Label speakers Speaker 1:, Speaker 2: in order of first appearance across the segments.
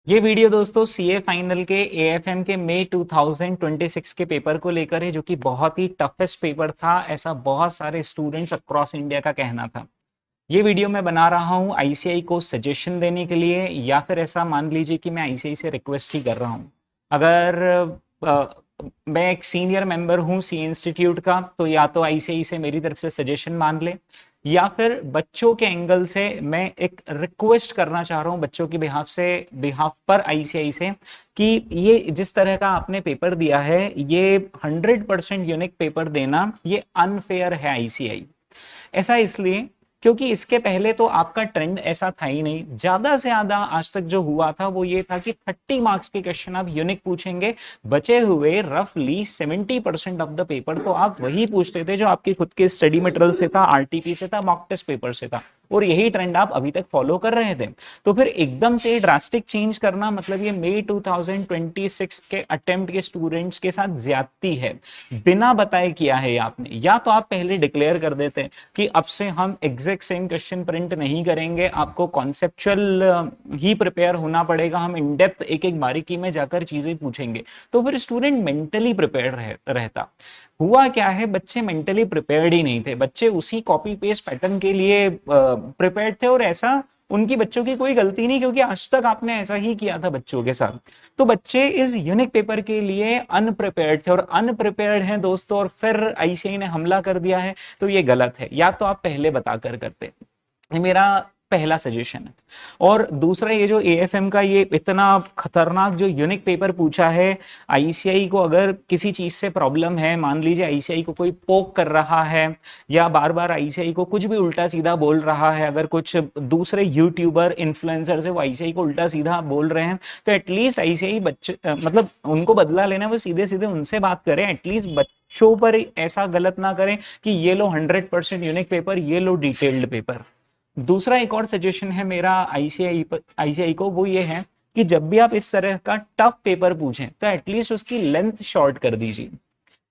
Speaker 1: ये वीडियो दोस्तों CA final के एएफएम के मई 2026 के पेपर को लेकर है, जो कि बहुत ही टफेस्ट पेपर था, ऐसा बहुत सारे स्टूडेंट्स अक्रॉस इंडिया का कहना था। ये वीडियो मैं बना रहा हूँ आईसीआई को सजेशन देने के लिए, या फिर ऐसा मान लीजिए कि मैं आईसीआई से रिक्वेस्ट ही कर रहा हूँ। अगर मैं एक सीनियर मेंबर हूँ सी इंस्टीट्यूट का, तो या तो आईसीआई से मेरी तरफ से सजेशन मान ले, या फिर बच्चों के एंगल से मैं एक रिक्वेस्ट करना चाह रहा हूँ बच्चों की बिहाफ पर आईसीआई से, कि ये जिस तरह का आपने पेपर दिया है, ये 100% यूनिक पेपर देना ये अनफेयर है आईसीआई। ऐसा इसलिए क्योंकि इसके पहले तो आपका ट्रेंड ऐसा था ही नहीं। ज्यादा से ज्यादा आज तक जो हुआ था वो ये था कि 30 मार्क्स के क्वेश्चन आप यूनिक पूछेंगे, बचे हुए रफली 70% ऑफ द पेपर तो आप वही पूछते थे जो आपके खुद के स्टडी मटेरियल से था, आरटीपी से था, मॉक टेस्ट पेपर से था, और यही ट्रेंड आप अभी तक फॉलो कर रहे थे। तो फिर एकदम से ड्रास्टिक चेंज करना मतलब ये मई 2026 के अटेम्प्ट के स्टूडेंट्स के साथ ज्यादती है, बिना बताए किया है आपने। या तो आप पहले डिक्लेयर कर देते कि अब से हम एग्जैक्ट सेम क्वेश्चन प्रिंट नहीं करेंगे, आपको कॉन्सेप्चुअल ही प्रिपेयर होना पड़ेगा, हम इन डेप्थ एक एक बारीकी में जाकर चीजें पूछेंगे, तो फिर स्टूडेंट मेंटली प्रिपेयर रहता। हुआ क्या है, बच्चे मेंटली प्रिपेयर्ड ही नहीं थे, बच्चे उसी कॉपी पेस्ट पैटर्न के लिए प्रिपेयर्ड थे, और ऐसा उनकी बच्चों की कोई गलती नहीं, क्योंकि आज तक आपने ऐसा ही किया था बच्चों के साथ। तो बच्चे इस यूनिक पेपर के लिए अनप्रिपेयर्ड थे, और अनप्रिपेयर्ड हैं दोस्तों, और फिर आईसीआई ने हमला कर दिया है, तो ये गलत है। या तो आप पहले बताकर करते, ये मेरा पहला सजेशन है। और दूसरा, ये जो एएफएम का ये इतना खतरनाक जो यूनिक पेपर पूछा है, आईसीआई को अगर किसी चीज से प्रॉब्लम है, मान लीजिए आईसीआई को कोई पोक कर रहा है, या बार बार आईसीआई को कुछ भी उल्टा सीधा बोल रहा है, अगर कुछ दूसरे यूट्यूबर इन्फ्लुएंसर से वो आईसीआई को उल्टा सीधा बोल रहे हैं, तो एटलीस्ट आईसीआई बच्चे मतलब उनको बदला लेना, वो सीधे सीधे उनसे बात करें, एटलीस्ट बच्चों पर ऐसा गलत ना करें कि ये लो 100% यूनिक पेपर, ये लो डिटेल्ड पेपर। दूसरा एक और सजेशन है मेरा आईसीआई को, वो ये है कि जब भी आप इस तरह का टफ पेपर पूछें तो एटलीस्ट उसकी लेंथ शॉर्ट कर दीजिए।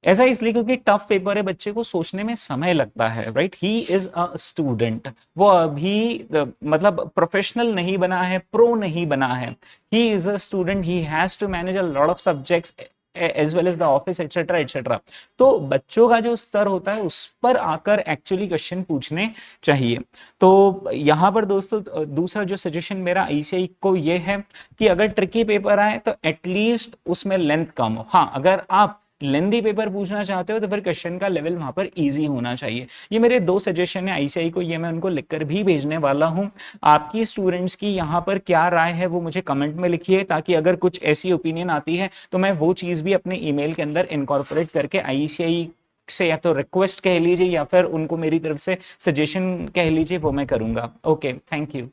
Speaker 1: ऐसा इसलिए क्योंकि टफ पेपर है, बच्चे को सोचने में समय लगता है, right. He is a student, वो अभी मतलब प्रोफेशनल नहीं बना है, प्रो नहीं बना है। He is a student, he has to manage a lot of subjects as well as the office etcetera etcetera. तो बच्चों का जो स्तर होता है उस पर आकर एक्चुअली क्वेश्चन पूछने चाहिए। तो यहाँ पर दोस्तों दूसरा जो सजेशन मेरा आईसीआई को ये है कि अगर ट्रिकी पेपर आए तो एटलीस्ट उसमें लेंथ कम हो। हाँ, अगर आप लेंदी पेपर पूछना चाहते हो तो फिर क्वेश्चन का लेवल वहां पर इजी होना चाहिए। ये मेरे दो सजेशन है आईसीआई को, ये मैं उनको लिखकर भी भेजने वाला हूं। आपकी स्टूडेंट्स की यहाँ पर क्या राय है वो मुझे कमेंट में लिखिए, ताकि अगर कुछ ऐसी ओपिनियन आती है तो मैं वो चीज भी अपने ईमेल के अंदर इनकॉर्पोरेट करके आईसीआई से या तो रिक्वेस्ट कह लीजिए या फिर उनको मेरी तरफ से सजेशन कह लीजिए, वो मैं करूंगा। Okay, thank you.